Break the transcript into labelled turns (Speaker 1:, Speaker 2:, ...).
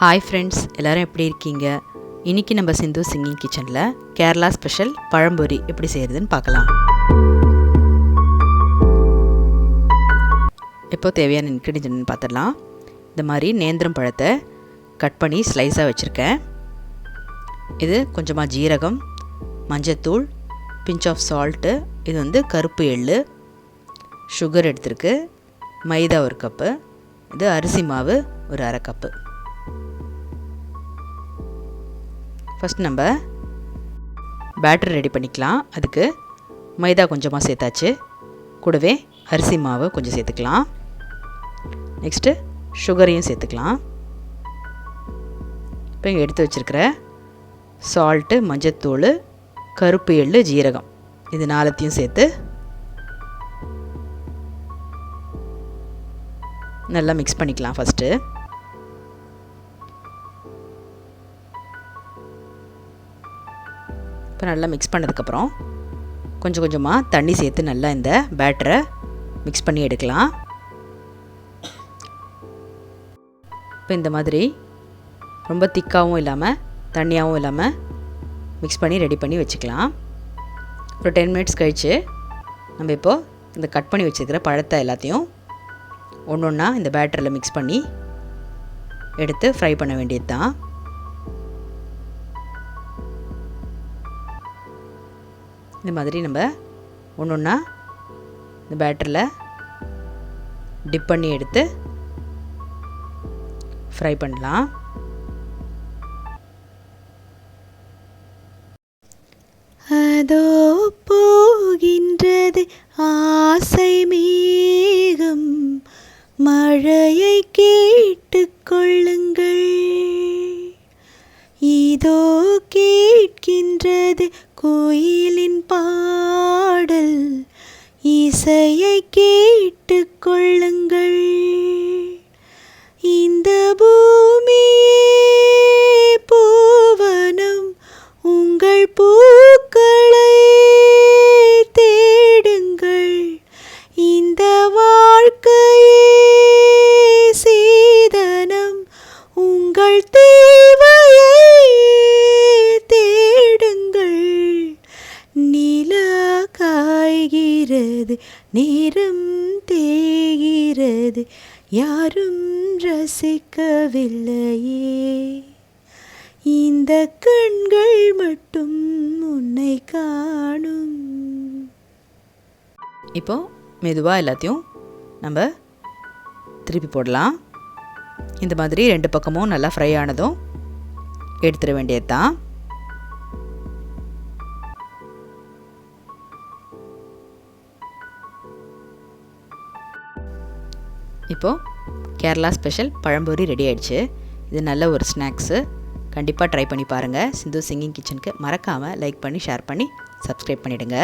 Speaker 1: Hi friends, எல்லோரும் எப்படி இருக்கீங்க? இன்றைக்கி நம்ம சிந்து சிங்கிங் கிச்சனில் கேரளா ஸ்பெஷல் பழம்பொரி எப்படி செய்கிறதுன்னு பார்க்கலாம். இப்போ தேவையான இன்க்ரீடியன்ட் பார்த்துடலாம். இந்த மாதிரி நேந்திரம் பழத்தை கட் பண்ணி ஸ்லைஸாக வச்சுருக்கேன். இது கொஞ்சமாக ஜீரகம், மஞ்சத்தூள், பிஞ்ச் ஆஃப் சால்ட்டு, இது கருப்பு எள்ளு, சுகர் எடுத்துருக்கு, மைதா ஒரு கப்பு, இது அரிசி மாவு ஒரு அரை கப்பு. ஃபஸ்ட் நம்ம பேட்டர் ரெடி பண்ணிக்கலாம். அதுக்கு மைதா கொஞ்சமாக சேர்த்தாச்சு, கூடவே அரிசி மாவு கொஞ்சம் சேர்த்துக்கலாம். நெக்ஸ்ட்டு சுகரையும் சேர்த்துக்கலாம். இப்போ இங்கே எடுத்து வச்சுருக்கிற சால்ட்டு, மஞ்சத்தூள், கருப்பு எள்ளு, ஜீரகம், இது நாலத்தையும் சேர்த்து நல்லா மிக்ஸ் பண்ணிக்கலாம். ஃபஸ்ட்டு இப்போ நல்லா மிக்ஸ் பண்ணதுக்கப்புறம் கொஞ்சம் கொஞ்சமாக தண்ணி சேர்த்து நல்லா இந்த பேட்டரை மிக்ஸ் பண்ணி எடுக்கலாம். இப்போ இந்த மாதிரி ரொம்ப திக்காகவும் இல்லாமல் தண்ணியாகவும் இல்லாமல் மிக்ஸ் பண்ணி ரெடி பண்ணி வச்சுக்கலாம். ஒரு 10 மினிட்ஸ் கழித்து நம்ம இப்போது இந்த கட் பண்ணி வச்சுருக்கிற பழத்தை எல்லாத்தையும் ஒன்று ஒன்றா இந்த பேட்டரில் மிக்ஸ் பண்ணி எடுத்து ஃப்ரை பண்ண வேண்டியது தான். இந்த மாதிரி நம்ம ஒன்று ஒன்றா இந்த பேட்டரில் டிப் பண்ணி எடுத்து ஃப்ரை பண்ணலாம்.
Speaker 2: அதோ போகின்றது ஆசை மேகம், மழையை கேட்டுக்கொள்ளுங்கள். இதோ கேட்கின்றது கோயிலின் பாடல், இசையை கேட்டுக்கொள்ளுங்கள். இந்த பூமியே பூவனம், உங்கள் பூக்களை தேடுங்கள். இந்த வாழ்க்கையே சீதனம், உங்கள் தேவையை தேடுங்கள். நிலா காய்கிறது, நேரம் தேய்கிறது, யாரும் ரசிக்கவில்லையே, இந்த கண்கள் மட்டும் உன்னை காணும்.
Speaker 1: இப்போது மெதுவாக எல்லாத்தையும் நம்ம திருப்பி போடலாம். இந்த மாதிரி 2 பக்கமும் நல்லா ஃப்ரை ஆனதும் எடுத்துட வேண்டியது தான். இப்போது கேரளா ஸ்பெஷல் பழம்பொரி ரெடி ஆகிடுச்சு. இது நல்ல ஒரு ஸ்நாக்ஸு. கண்டிப்பாக ட்ரை பண்ணி பாருங்கள். சிந்து சிங்கிங் கிச்சனுக்கு மறக்காமல் லைக் பண்ணி, ஷேர் பண்ணி, சப்ஸ்கிரைப் பண்ணிவிடுங்க.